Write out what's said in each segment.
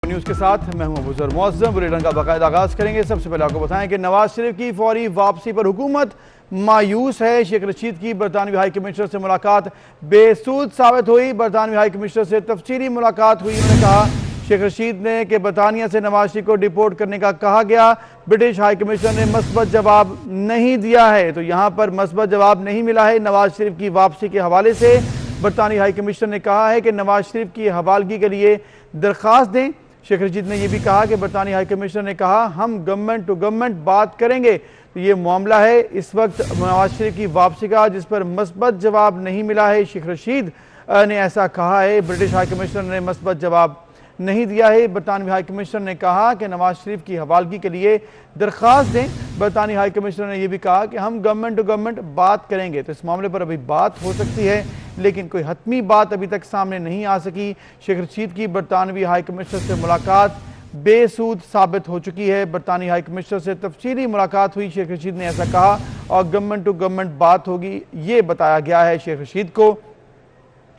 News के साथ मैं हूं अबूजर मुअज़्ज़म। बुलेटिन का बाकायदा आगाज़ करेंगे। सबसे पहले आपको बताएं कि नवाज शरीफ की फौरी वापसी पर हुकूमत मायूस है। शेख रशीद की बरतानवी हाई कमिश्नर से मुलाकात बेसूद साबित हुई। बरतानवी हाई कमिश्नर से तफसीली मुलाकात हुई। उन्होंने कहा शेख रशीद ने कि बरतानिया से नवाज शरीफ को डिपोर्ट करने का कहा गया। ब्रिटिश हाई कमिश्नर ने मस्बत जवाब नहीं दिया है। तो यहाँ पर मस्बत जवाब नहीं मिला है नवाज शरीफ की वापसी के हवाले से। बरतानी हाई कमिश्नर ने कहा है कि नवाज शरीफ की हवालगी के लिए दरख्वास्त दें। शेख रशीद ने यह भी कहा कि बरतानी हाई कमिश्नर ने कहा हम गवर्नमेंट टू गवर्नमेंट बात करेंगे। तो ये मामला है इस वक्त नवाज शरीफ की वापसी का, जिस पर मस्बत जवाब नहीं मिला है। शेख रशीद ने ऐसा कहा है। ब्रिटिश हाई कमिश्नर ने मस्बत जवाब नहीं दिया है। बरतानवी हाई कमिश्नर ने कहा कि नवाज शरीफ की हवालगी के लिए दरख्वास्त दें। बरतानी हाई कमिश्नर ने यह भी कहा कि हम गवर्नमेंट टू गवर्नमेंट बात करेंगे। तो इस मामले पर अभी बात हो सकती है, लेकिन कोई हतमी बात अभी तक सामने नहीं आ सकी। शेख रशीद की बरतानवी हाई कमिश्नर से मुलाकात बेसूद साबित हो चुकी है। बरतानी हाई कमिश्नर से तफसीली मुलाकात हुई। शेख रशीद ने ऐसा कहा और गवर्नमेंट टू गवर्नमेंट बात होगी, ये बताया गया है। शेख रशीद को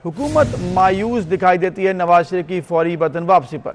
हुकूमत मायूस दिखाई देती है नवाज शरीफ की फौरी वतन वापसी पर।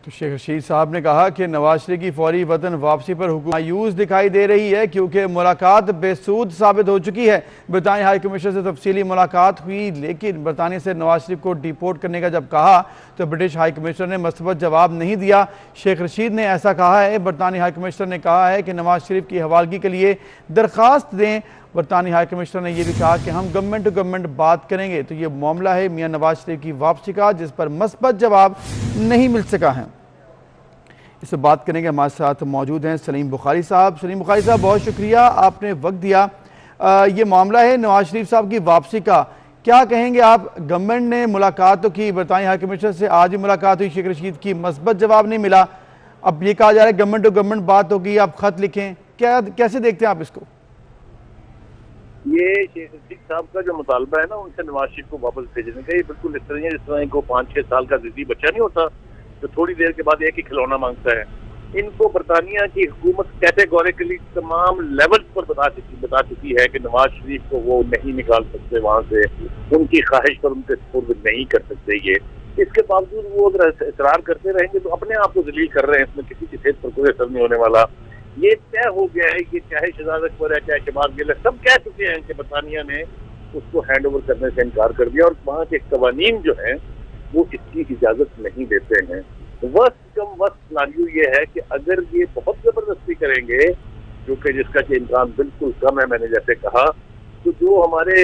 तो शेख रशीद साहब ने कहा कि नवाज शरीफ की फौरी वतन वापसी पर हुकूमत मायूस दिखाई दे रही है, क्योंकि मुलाकात बेसूद साबित हो चुकी है। बरतानी हाई कमिश्नर से तफसीली मुलाकात हुई, लेकिन बरतानिया से नवाज शरीफ को डिपोर्ट करने का जब कहा तो ब्रिटिश हाई कमिश्नर ने मस्बत जवाब नहीं दिया। शेख रशीद ने ऐसा कहा है। बरतानी हाई कमिश्नर ने कहा है कि नवाज शरीफ की हवालगी के लिए दरख्वास्त दें। बरतानी हाई कमिश्नर ने यह भी कहा कि हम गवर्नमेंट टू गवर्नमेंट बात करेंगे। तो ये मामला है मियां नवाज शरीफ की वापसी का, जिस पर मस्बत जवाब नहीं मिल सका है। इससे बात करेंगे। हमारे साथ मौजूद हैं सलीम बुखारी साहब। सलीम बुखारी साहब, बहुत शुक्रिया, आपने वक्त दिया। ये मामला है नवाज शरीफ साहब की वापसी का, क्या कहेंगे आप? गवर्नमेंट ने मुलाकात तो की, बरतानी हाई कमिश्नर से आज ही मुलाकात हुई, शेख रशीद की मस्बत जवाब नहीं मिला। अब ये कहा जा रहा है गवर्नमेंट टू गवर्नमेंट बात होगी, आप खत लिखें, क्या कैसे देखते हैं आप इसको? ये शेख रशीद साहब का जो मुतालबा है ना उनसे नवाज शरीफ को वापस भेजने का, ये बिल्कुल इस तरह है जिस तरह इनको 5-6 साल का जिद्दी बच्चा नहीं होता तो थोड़ी देर के बाद एक ही खिलौना मांगता है। इनको बरतानिया की हुकूमत कैटेगोरिकली तमाम लेवल पर बता चुकी है कि नवाज शरीफ को वो नहीं निकाल सकते वहां से, उनकी ख्वाहिश पर उनके सुपुर्द नहीं कर सकते। ये इसके बावजूद वो अगर इसरार करते रहेंगे तो अपने आप को जलील कर रहे हैं, इसमें किसी की सेहत पर कोई असर नहीं होने वाला। ये तय हो गया है कि चाहे शहजाद अकबर है चाहे शहबाज गिल है, सब कह चुके हैं कि बरतानिया ने उसको हैंड ओवर करने से इनकार कर दिया और वहाँ के कवानीन जो है वो इसकी इजाजत नहीं देते हैं। वस्त सिनारियो ये है कि अगर ये बहुत जबरदस्ती करेंगे, जो कि जिसका कि इम्कान बिल्कुल कम है, मैंने जैसे कहा, तो जो हमारे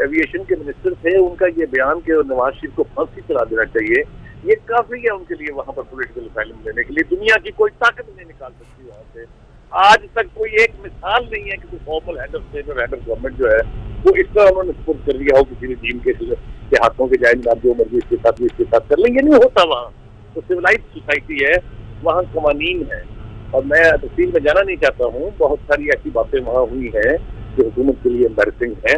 एविएशन के मिनिस्टर थे उनका ये बयान कि नवाज शरीफ को फांसी चला देना चाहिए, ये काफी है उनके लिए वहां पर पॉलिटिकल असाइलम लेने के लिए। दुनिया की कोई ताकत नहीं निकाल सकती वहां से। आज तक कोई एक मिसाल नहीं है कि कोई फॉर्मल हेड ऑफ स्टेट और हेड ऑफ गवर्नमेंट जो है वो इस तरह उन्होंने सपोर्ट कर दिया हो किसी टीम के हाथों के जाए आप जो मर्जी इसके साथ भी इसके साथ कर लेंगे, नहीं होता। वहाँ तो सिविलाइज सोसाइटी है, वहाँ कवानीन है, और मैं तफसील में जाना नहीं चाहता हूँ। बहुत सारी ऐसी बातें वहाँ हुई हैं जो हुकूमत के लिए एम्बैरसिंग है।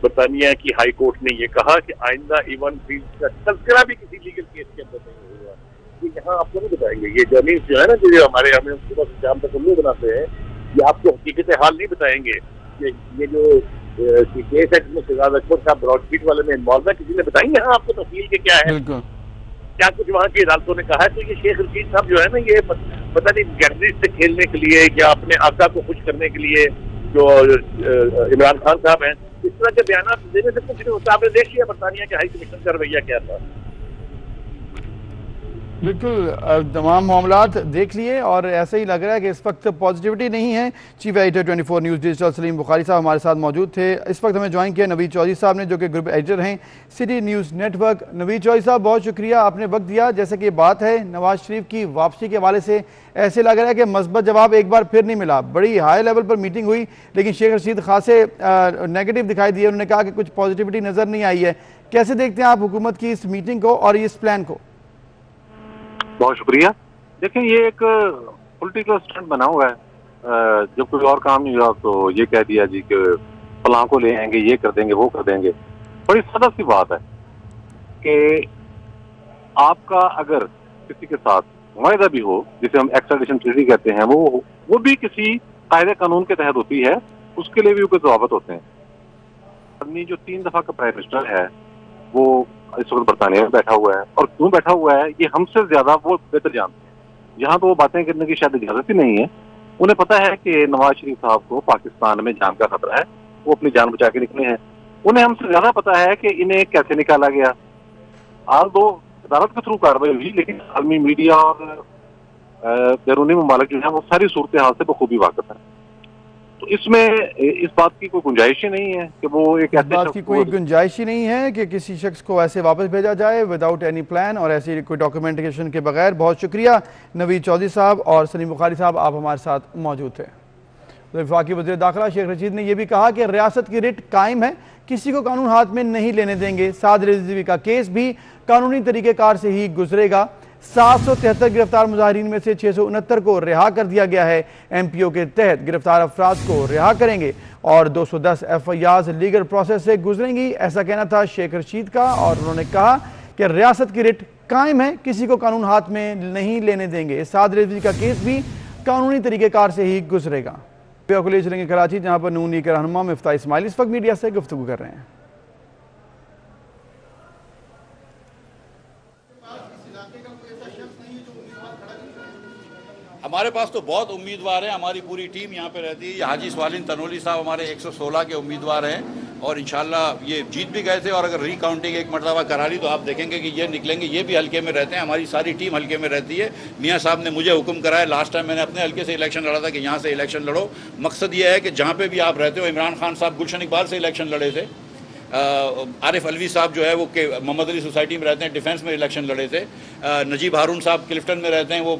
बरतानिया की हाई कोर्ट ने यह कहा कि आइंदा इवन फील्ड का तस्करा भी किसी लीगल केस के अंदर नहीं होगा। ये यहाँ आपको नहीं बताएंगे, ये जर्नलिस्ट जो है ना, जो हमारे हमें सुबह से शाम तक उल्लू बनाते हैं, ये आपको हकीकत हाल नहीं बताएंगे। ये जो केस है जिसमें शहजाद अकबर साहब ब्रॉडशीट वाले में इन्वॉल्व है, किसी ने बताएंगे यहाँ आपको तफसील के क्या है, क्या कुछ वहाँ की अदालतों ने कहा है। तो ये शेख रशीद साहब जो है ना, ये पता नहीं गैलरीज से खेलने के लिए या अपने आका को खुश करने के लिए, जो इमरान खान साहब हैं, इस तरह के बयान देने से कुछ नहीं होता। आपने देख लिया बरतानिया के हाई कमिश्नर का रवैया क्या था। बिल्कुल तमाम मामलात देख लिए और ऐसा ही लग रहा है कि इस वक्त पॉजिटिविटी नहीं है। Chief editor 24 news digital Salim Bukhari साहब हमारे साथ मौजूद थे। इस वक्त हमें ज्वाइन किया नवीद चौधरी साहब ने, जो कि ग्रुप एडिटर हैं City News Network. Naveed Chaudhary साहब, बहुत शुक्रिया, आपने वक्त दिया। जैसे कि बात है नवाज शरीफ की वापसी के हवाले से, ऐसे लग रहा है कि मस्बत जवाब एक बार फिर नहीं मिला। बड़ी हाई लेवल पर मीटिंग हुई, लेकिन शेख रशीद खासे नेगेटिव दिखाई दिए। उन्होंने कहा कि कुछ पॉजिटिविटी नज़र नहीं आई है। कैसे देखते हैं आप हुकूमत की इस मीटिंग को और इस प्लान को? बहुत शुक्रिया। देखें, ये एक पॉलिटिकल स्टंट बना हुआ है। जब कोई और काम नहीं हुआ तो ये कह दिया जी कि फलां को ले आएंगे, ये कर देंगे, वो कर देंगे। बड़ी सादा सी बात है कि आपका अगर किसी के साथ मुआहदा भी हो, जिसे हम एक्स्ट्राडिशन ट्रीटी कहते हैं, वो भी किसी कायदे कानून के तहत होती है, उसके लिए भी कोई ज़वाबत होते हैं। आदमी जो 3 दफा का प्राइम मिनिस्टर है वो इस वक्त बरतानिया में बैठा हुआ है, और क्यों बैठा हुआ है ये हमसे ज्यादा वो बेहतर जानते हैं। यहाँ तो वो बातें करने की शायद इजाजत ही नहीं है। उन्हें पता है कि नवाज शरीफ साहब को पाकिस्तान में जान का खतरा है, वो अपनी जान बचा के निकले हैं। उन्हें हमसे ज्यादा पता है कि इन्हें कैसे निकाला गया। आज दो अदालत के थ्रू कार्रवाई हुई, लेकिन आलमी मीडिया और बैरूनी ममालिक जो है वो सारी सूरत हाल से बखूबी वाकिफ है। तो इसमें इस बात की कोई गुंजाइश ही नहीं है कि वो एक ऐसे बात की कोई गुंजाइश ही नहीं है कि किसी शख्स को ऐसे वापस भेजा जाए विदाउट एनी प्लान और ऐसी कोई डॉक्यूमेंटेशन के बगैर। बहुत शुक्रिया नवीद चौधरी साहब और सलीम बुखारी साहब, आप हमारे साथ मौजूद थे। वफाकी वज़ीर दाखिला शेख रशीद ने यह भी कहा कि रियासत की रिट कायम है, किसी को कानून हाथ में नहीं लेने देंगे। साद रिजवी का केस भी कानूनी तरीक़ेकार से ही गुजरेगा। 773 गिरफ्तार मुजाहिरीन में से 669 को रिहा कर दिया गया है। MPO के तहत गिरफ्तार अफराद को रिहा करेंगे और 210 FIRs लीगल प्रोसेस से गुजरेंगी, ऐसा कहना था शेख रशीद का। और उन्होंने कहा कि रियासत की रिट कायम है, किसी को कानून हाथ में नहीं लेने देंगे। साद रिजवी का केस भी कानूनी तरीक़ेकार से ही गुजरेगा। ले चलेंगे कराची, जहाँ पर नून लीग के रहनुमा मिफ्ता इस्माइल इस वक्त मीडिया से गुफ्तगू कर रहे हैं। हमारे पास तो बहुत उम्मीदवार हैं, हमारी पूरी टीम यहाँ पे रहती है। हाजी स्वालिन तनोली साहब हमारे 116 के उम्मीदवार हैं और इंशाल्लाह ये जीत भी गए थे। और अगर रिकाउंटिंग एक मरतबा करा ली तो आप देखेंगे कि ये निकलेंगे, ये भी हल्के में रहते हैं। हमारी सारी टीम हल्के में रहती है। मियाँ साहब ने मुझे हुक्म कराया, लास्ट टाइम मैंने अपने हल्के से इलेक्शन लड़ा था कि यहाँ से इलेक्शन लड़ो। मकसद ये है कि जहाँ पर भी आप रहते हो, इमरान खान साहब गुलशन इकबाल से इलेक्शन लड़े थे, आरिफ अलवी साहब जो है वो के मोहम्मद अली सोसाइटी में रहते हैं, डिफेंस में इलेक्शन लड़े थे। नजीब हारून साहब क्लिफ्टन में रहते हैं, वो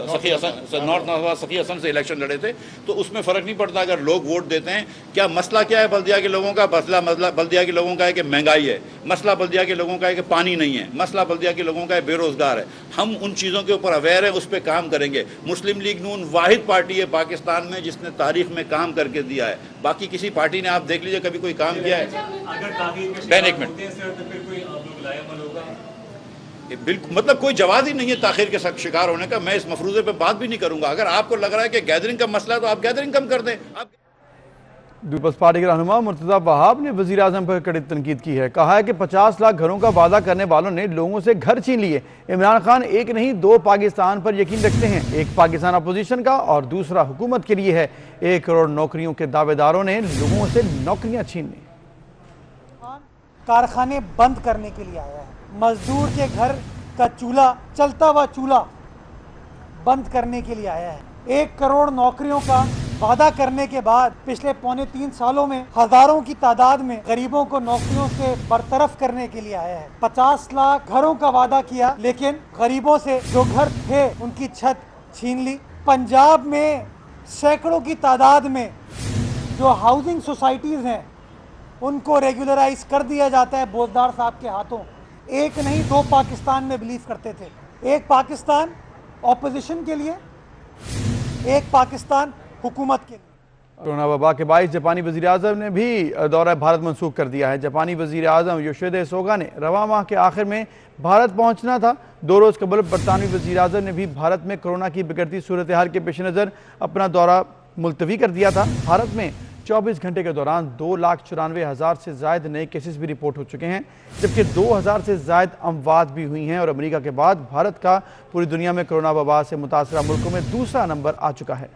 सखी हसन नॉर्थ नवाज सखी हसन से इलेक्शन लड़े थे। तो उसमें फ़र्क नहीं पड़ता अगर लोग वोट देते हैं। क्या मसला क्या है बल्दिया के लोगों का? मसला बल्दिया के लोगों का है कि महंगाई है, मसला बल्दिया के लोगों का है कि पानी नहीं है, मसला बल्दिया के लोगों का है बेरोज़गार है। हम उन चीज़ों के ऊपर अवेयर हैं, उस पर काम करेंगे। मुस्लिम लीग नून वाहिद पार्टी है पाकिस्तान में जिसने तारीख में काम करके दिया है। बाकी किसी पार्टी ने आप देख लीजिए कभी कोई काम किया है? एक मिनट, बिल्कुल मतलब कोई जवाब ही नहीं है ताखिर के शिकार होने का। मैं इस मफरूजे पे बात भी नहीं करूंगा। अगर आपको लग रहा है कि गैदरिंग का मसला है तो आप गैदरिंग कम कर दें। पीपल्स पार्टी के रहनुमा मुर्तज़ा वहाब ने वज़ीर आज़म पर कड़ी तनकीद की है। कहा है कि 50 लाख घरों का वादा करने वालों ने लोगों से घर छीन लिए। इमरान खान एक नहीं 2 पाकिस्तान पर यकीन रखते हैं, एक पाकिस्तान अपोजिशन का और दूसरा हुकूमत के लिए है। 1 करोड़ नौकरियों के दावेदारों ने लोगों से नौकरियां छीन ली। कारखाने बंद करने के लिए आया है, मजदूर के घर का चूल्हा, चलता हुआ चूल्हा बंद करने के लिए आया है। 1 करोड़ नौकरियों का वादा करने के बाद पिछले 2.25 सालों में हजारों की तादाद में गरीबों को नौकरियों से बरतरफ करने के लिए आया है। 50 लाख घरों का वादा किया, लेकिन गरीबों से जो घर थे उनकी छत छीन ली। पंजाब में सैकड़ों की तादाद में जो हाउसिंग सोसाइटीज हैं उनको रेगुलराइज कर दिया जाता है बोजदार साहब के हाथों। एक नहीं 2 पाकिस्तान में बिलीव करते थे, एक पाकिस्तान ऑपोजिशन के लिए, एक पाकिस्तान हुकूमत के लिए। कोरोना वबा के बाइस जापानी वज़ीर आज़म ने भी दौरा भारत मनसूख कर दिया है। जापानी वज़ीर आज़म योशिहिदे सोगा ने रवा माह के आखिर में भारत पहुंचना था। 2 रोज़ कबल बरतानवी वज़ीर आज़म ने भी भारत में कोरोना की बिगड़ती सूरत हाल के पेश नज़र अपना दौरा मुलतवी कर दिया था। भारत में 24 घंटे के दौरान 2,94,000 से ज़ायद नए केसेस भी रिपोर्ट हो चुके हैं, जबकि 2,000 से ज़ायद अमवात भी हुई हैं। और अमेरिका के बाद भारत का पूरी दुनिया में कोरोना वबा से मुतासरा मुल्कों में दूसरा नंबर आ चुका है।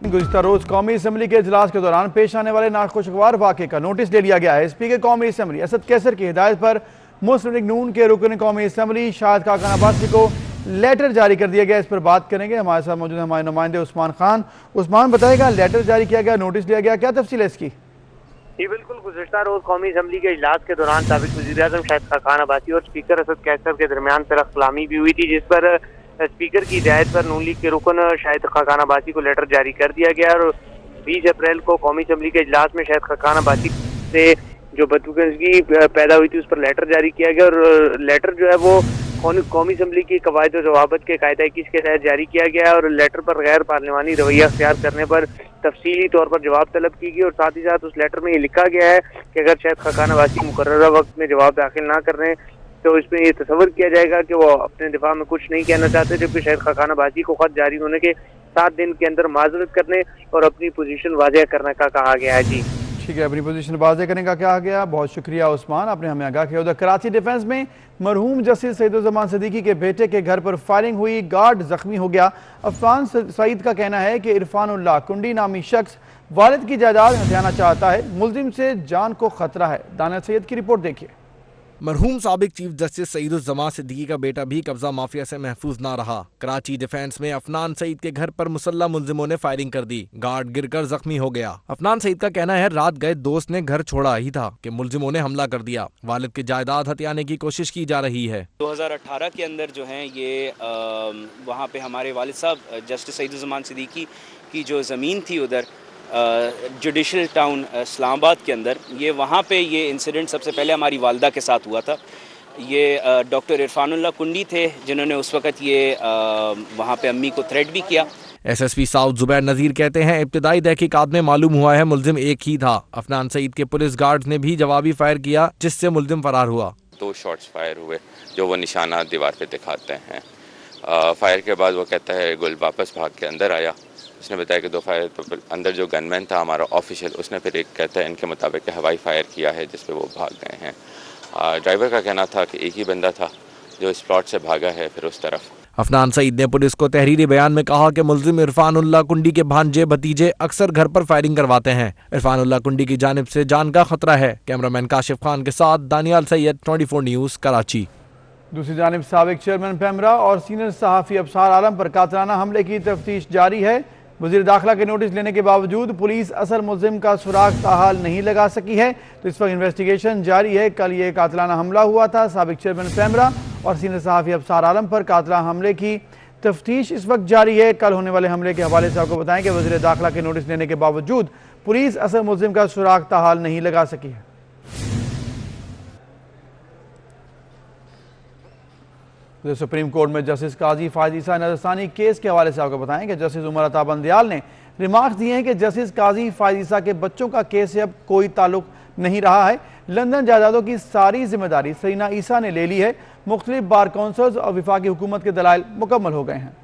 गुज़िश्ता रोज़ कौमी असम्बली के इजलास के दौरान पेश आने वाले नाखुशगवार वाक़े का नोटिस ले लिया गया है। स्पीकर कौमी असम्बली असद कैसर की हिदायत पर मुस्लिम लीग नून के रुकन कौमी असम्बली शाहिद खाकान अब्बासी को लेटर जारी कर दिया गया। इस पर बात करेंगे, हमारे साथ मौजूद है हमारे नुमाइंदे उस्मान खान। उस्मान, बताएगा लेटर जारी किया गया, नोटिस लिया गया, क्या तफसील है इसकी? जी बिल्कुल, गुज़िश्ता रोज कौमी असम्बली के इजलास के दौरान साबिक़ वज़ीर आज़म शाहिद खाकान अब्बासी और स्पीकर असद कैसर के दरमियान तरफ़कलामी भी हुई थी, जिस पर स्पीकर की हिदायत पर नून लीग के रुकन शाहिद खाकान अब्बासी को लेटर जारी कर दिया गया। और 20 अप्रैल को कौमी असम्बली के इजलास में शाहिद खाकान अब्बासी से जो बदतमीज़ी पैदा हुई थी उस पर लेटर जारी किया गया। और लेटर जो है वो कौमी असम्बली की कवायद और जवाबत के कायदा 21 के तहत जारी किया गया। और लेटर पर गैर पार्लिमानी रवैया अख्तियार करने पर तफसीली तौर पर जवाब तलब की गई। और साथ ही साथ उस लेटर में ये लिखा गया है कि अगर शाहिद खाकान अब्बासी मुकर्ररा वक्त में जवाब दाखिल ना कर रहे हैं तो इसमें ये तस्वर किया जाएगा कि वो अपने दिफा में कुछ नहीं कहना चाहते, जबकि शाहिद खाकान अब्बासी को खत जारी होने के 7 दिन के अंदर माजरत करने और अपनी पोजीशन वाज़ेह करने का कहा गया है। जी ठीक है, अपनी पोजीशन वाज़ेह करने का क्या गया, बहुत शुक्रिया उस्मान, आपने हमें आगाह किया। उधर कराची डिफेंस में मरहूम जस्टिस सईदुज़्ज़मान सिद्दीकी के बेटे के घर पर फायरिंग हुई, गार्ड जख्मी हो गया। अफनान सईद का कहना है कि इरफानुल्लाह कुंडी नामी शख्स वालिद की जायदाद हथियाना चाहता है, मुलजिम से जान को खतरा है। दानियल सैयद की रिपोर्ट देखिए। मरहूम साबिक चीफ जस्टिस सईदुज़्ज़मान सिद्दीकी का बेटा भी कब्जा माफिया से महफूज ना रहा। कराची डिफेंस में अफनान सईद के घर पर मुसल्लह मुलजिमों ने फायरिंग कर दी, गार्ड गिरकर जख्मी हो गया। अफनान सईद का कहना है रात गए दोस्त ने घर छोड़ा ही था कि मुलजिमों ने हमला कर दिया। वालिद की जायदाद हथियाने की कोशिश की जा रही है। 2018 के अंदर जो है ये वहाँ पे हमारे वालिद साहब जस्टिस सईदुज़्ज़मान सिद्दीकी की जो ज़मीन थी उधर जुडिशल टाउन इस्लामाबाद के अंदर, ये वहाँ पे ये इंसिडेंट सबसे पहले हमारी वालदा के साथ हुआ था। ये डॉक्टर इरफानुल्लाह कुंडी थे जिन्होंने उस वक़्त ये वहाँ पे अम्मी को थ्रेट भी किया। SSP साउथ जुबैर नज़ीर कहते हैं इब्तिदाई तहकीकात में मालूम हुआ है मुलजिम एक ही था। अफनान सईद के पुलिस गार्ड्स ने भी जवाबी फायर किया जिससे मुलजिम फरार हुआ। 2 शॉट्स फायर हुए जो वो निशाना दीवार पे दिखाते हैं। फायर के बाद वो कहता है गुल वापस भाग के अंदर आया। उसने बताया कि 2 फायर तो अंदर जो गनमैन था हमारा ऑफिशियल, उसने फिर एक कहता है इनके मुताबिक हवाई फायर किया है जिस पे वो भाग गए हैं। ड्राइवर का कहना था कि एक ही बंदा था जो इस प्लॉट से भागा है फिर उस तरफ। अफनान सईद ने पुलिस को तहरीरी बयान में कहा कि मुलजिम इरफानुल्लाह कुंडी के भांजे भतीजे अक्सर घर पर फायरिंग करवाते हैं। इरफानुल्लाह कुंडी की जानिब से जान का खतरा है। कैमरामैन काशिफ खान के साथ दानियाल सैयद, 24 न्यूज़, कराची। दूसरी जानिब साबिक चेयरमैन पैमरा और सीनियर सहाफ़ी अबसार आलम पर कातलाना हमले की तफ्तीश जारी है। वज़ीर दाखिला के नोटिस लेने के बावजूद पुलिस असल मुलजिम का सुराग ताहाल नहीं लगा सकी है, तो इस वक्त इन्वेस्टिगेशन जारी है। कल ये कातलाना हमला हुआ था। साबिक चेयरमैन पैमरा और सीनियर सहाफ़ी अबसार आलम पर कातलाना हमले की तफ्तीश इस वक्त जारी है। कल होने वाले हमले के हवाले से आपको बताएं कि वज़ीर दाखिला के नोटिस लेने के बावजूद पुलिस असल मुलजिम का सुराग ताहाल नहीं लगा सकी है। सुप्रीम कोर्ट में जस्टिस काजी फायद ईसा नजरसानी केस के हवाले से आपको बताएं कि जस्टिस उमर अता बंदयाल ने रिमार्क्स दिए हैं कि जस्टिस काजी फायद ईसा के बच्चों का केस से अब कोई ताल्लुक नहीं रहा है। लंदन जायदादों की सारी जिम्मेदारी सरीना ईसा ने ले ली है। मुख्तलिफ बार काउंसिल्स और विफाकी हुकूमत के दलाइल मुकम्मल हो गए हैं।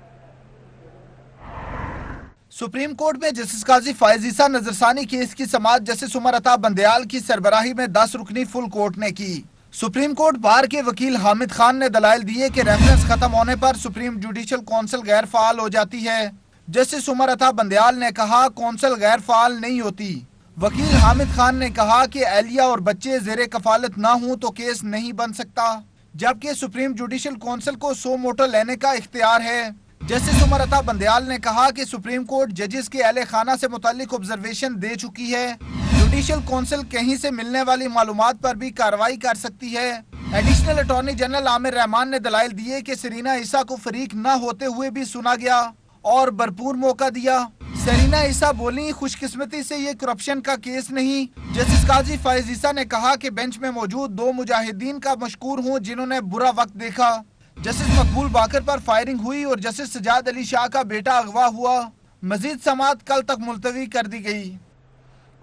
सुप्रीम कोर्ट में जस्टिस काजी फायद ईसा नजरसानी केस की समाअत जस्टिस उमर अता बंदयाल की सरबराही में 10 रुकनी फुल कोर्ट ने की। सुप्रीम कोर्ट बार के वकील हामिद खान ने दलाइल दिए कि रेफरेंस खत्म होने पर सुप्रीम जुडिशल कौंसिल गैर फाल हो जाती है। जस्टिस उमर अता बंदयाल ने कहा कौंसिल गैर फाल नहीं होती। वकील हामिद खान ने कहा कि एहलिया और बच्चे जेरे कफालत ना हों तो केस नहीं बन सकता, जबकि सुप्रीम जुडिशल कौंसिल को सो मोटो लेने का इख्तियार है। जस्टिस उमर अता बंदयाल ने कहा कि सुप्रीम कोर्ट जजेस के अहले खाना से मुताल्लिक ऑब्जर्वेशन दे चुकी है। जुडिशल कौंसिल कहीं से मिलने वाली मालूमात पर भी कार्रवाई कर सकती है। Additional attorney general Aamir Rahman ने दलाइल दिए कि सरीना ईसा को फरीक न होते हुए भी सुना गया और भरपूर मौका दिया। सरीना ईसा बोली खुशकिस्मती से ये करप्शन का केस नहीं। जस्टिस काजी फायद ईसा ने कहा कि बेंच में मौजूद 2 मुजाहिदीन का मशकूर हूँ जिन्होंने बुरा वक्त देखा। जस्टिस मकबूल बाकर पर फायरिंग हुई और जस्टिस सजाद अली शाह का बेटा अगवा हुआ। मजीद समाअत कल तक मुलतवी कर दी गई।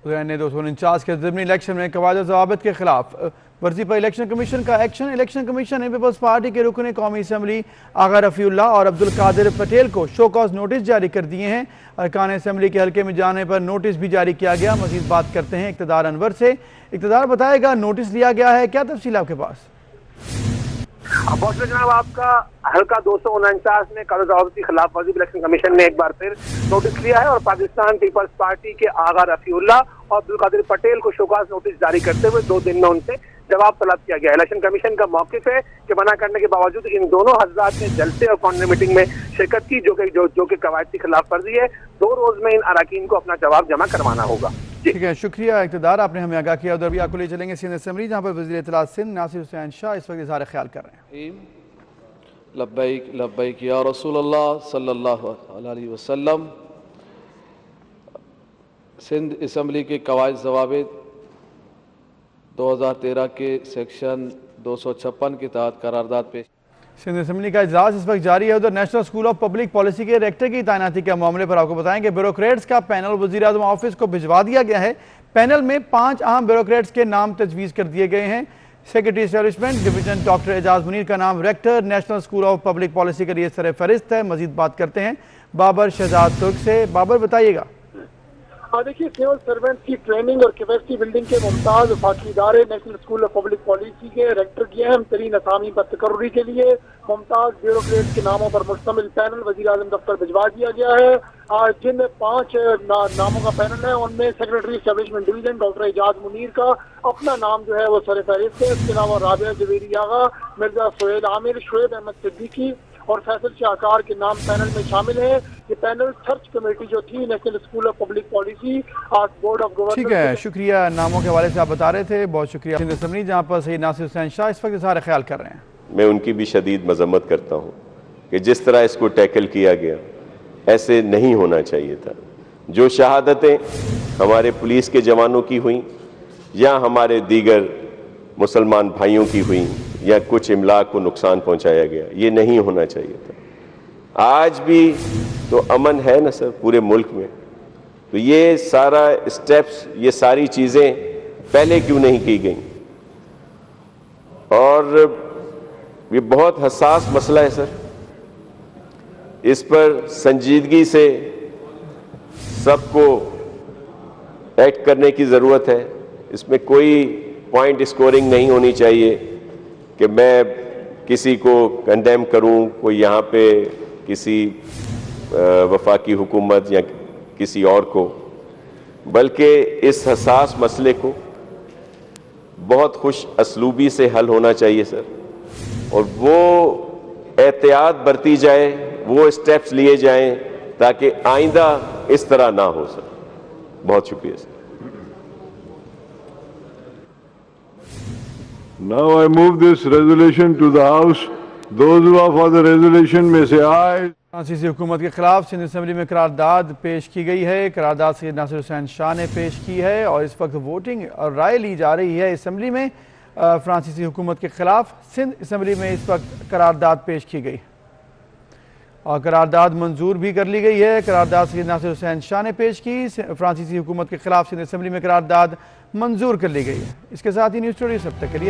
249 के ज़िमनी इलेक्शन में कवायद ज़वाबित के खिलाफ वर्जी पर इलेक्शन कमीशन का एक्शन। इलेक्शन कमीशन ने पीपल्स पार्टी के रुकन कौमी असम्बली आगा रफ़ीउल्लाह और अब्दुल कादिर पटेल को शो कॉज नोटिस जारी कर दिए हैं। अरकान असम्बली के हल्के में जाने पर नोटिस भी जारी किया गया। मज़ीद बात करते हैं इक़्तिदार अनवर से। इक़्तिदार बताएगा नोटिस लिया गया है, क्या तफसील आपके पास? बहुत जनाब, आपका हल्का 249 में कानून ज़वाबित के खिलाफ वर्जी इलेक्शन कमीशन ने एक बार फिर नोटिस लिया है और पाकिस्तान पीपल्स पार्टी के आगा रफ़ीउल्लाह और अब्दुल कादिर पटेल को शोकाज नोटिस जारी करते हुए 2 दिन में उनसे जवाब तलब किया गया। इलेक्शन कमीशन का मौक़िफ़ है कि मना करने के बावजूद इन दोनों हज़रात ने जलसे और कॉन्फ्रेंस मीटिंग में शिरकत की, जो कि कवायद की खिलाफ वर्जी है। 2 रोज में इन अराकीन को अपना जवाब जमा करवाना होगा। ठीक है, शुक्रिया इक़्तिदार, आपने हमें आगाह किया। उधर भी आपको ले चलेंगे सिंध असम्बली, जहाँ पर वज़ीर इत्तलात सिंध नासिर हुसैन शाह इस वक्त इज़हार ख्याल कर रहे हैं। लब्बैक लब्बैक या रसूलल्लाह सल्लल्लाहु अलैहि वसल्लम। सिंध असम्बली के कवायद ज़वाबित 2013 के सेक्शन 256 के तहत करारदाद पेश। सिंध असम्बली का इजलास इस वक्त जारी है। उधर national School of Public Policy के डायरेक्टर की तैनाती के मामले पर आपको बताएं कि ब्यूरोक्रेट्स का पैनल वज़ीर-ए-आज़म ऑफिस को भिजवा दिया गया है। पैनल में 5 अहम ब्यूरोक्रेट्स के नाम तजवीज़ कर दिए गए हैं। Secretary establishment division doctor Ejaz Munir का नाम rector National School of Public Policy के लिए सर फहरिस्त है। मजीद बात करते हैं बाबर शहजाद तुर्क से। बाबर, बताइएगा। देखिए, सिविल सर्वेंट की ट्रेनिंग और कैपेसिटी बिल्डिंग के मुमताज वफाकी इदारे national School of Public Policy के डायरेक्टर की अहम तरीन असामी पर तकर्री के लिए मुमताज ब्यूरोक्रेट के नामों पर मुश्तमिल पैनल वज़ीर आज़म दफ्तर भिजवा दिया गया है। जिन 5 नामों का पैनल है उनमें secretary establishment division doctor Ejaz Munir का अपना नाम जो है वो सर फहरिस्त है। इसके अलावा राबिया जवेरी आगा, मिर्जा सोहेल आमिर, शुएब अहमद सिद्दीकी और फैसल शाहकार के नाम पैनल में शामिल है। ये पैनल सर्च कमेटी जो थी national School of Public policy आज बोर्ड ऑफ गवर्नर। ठीक है, शुक्रिया। नामों के हवाले से आप बता रहे थे, बहुत शुक्रिया। सिंध असम्बली जहाँ पर सैयद नासिर हुसैन शाह इस वक्त सारे ख्याल कर रहे हैं। मैं उनकी भी शदीद मजम्मत करता हूँ कि जिस तरह इसको टैकल किया गया ऐसे नहीं होना चाहिए था। जो शहादतें हमारे पुलिस के जवानों की हुई या हमारे दीगर मुसलमान भाइयों की हुई या कुछ इमलाक को नुकसान पहुंचाया गया, ये नहीं होना चाहिए था। आज भी तो अमन है ना सर पूरे मुल्क में, तो ये सारा स्टेप्स, ये सारी चीज़ें पहले क्यों नहीं की गई? और ये बहुत हसास मसला है सर, इस पर संजीदगी से सबको एक्ट करने की ज़रूरत है। इसमें कोई पॉइंट स्कोरिंग नहीं होनी चाहिए कि मैं किसी को कंडेम करूं, कोई यहाँ पे किसी वफाकी हुकूमत या किसी और को, बल्कि इस हसास मसले को बहुत खुश असलूबी से हल होना चाहिए सर, और वो एहतियात बरती जाए, वो स्टेप्स लिए जाएं ताकि आइंदा इस तरह ना हो सर। बहुत शुक्रिया sir. Now I move this resolution to the House. Those who are for the resolution may say aye. फ्रांसीसी हुकूमत के खिलाफ सिंध असम्बली में करारदाद पेश की गई है। करारदाद सैयद नासिर हुसैन शाह ने पेश की है और इस वक्त वोटिंग और राय ली जा रही है असम्बली में। फ्रांसीसी हुकूमत के खिलाफ सिंध असम्बली में इस वक्त करारदाद पेश की गई और करारदाद मंजूर भी कर ली गई है। करारदाद सैयद नासिर हुसैन शाह ने पेश की, फ्रांसीसी हुकूमत के खिलाफ सिंध असम्बली में करारदाद मंजूर कर ली गई है। इसके साथ ही न्यूज़ स्टोरी सब तक के लिए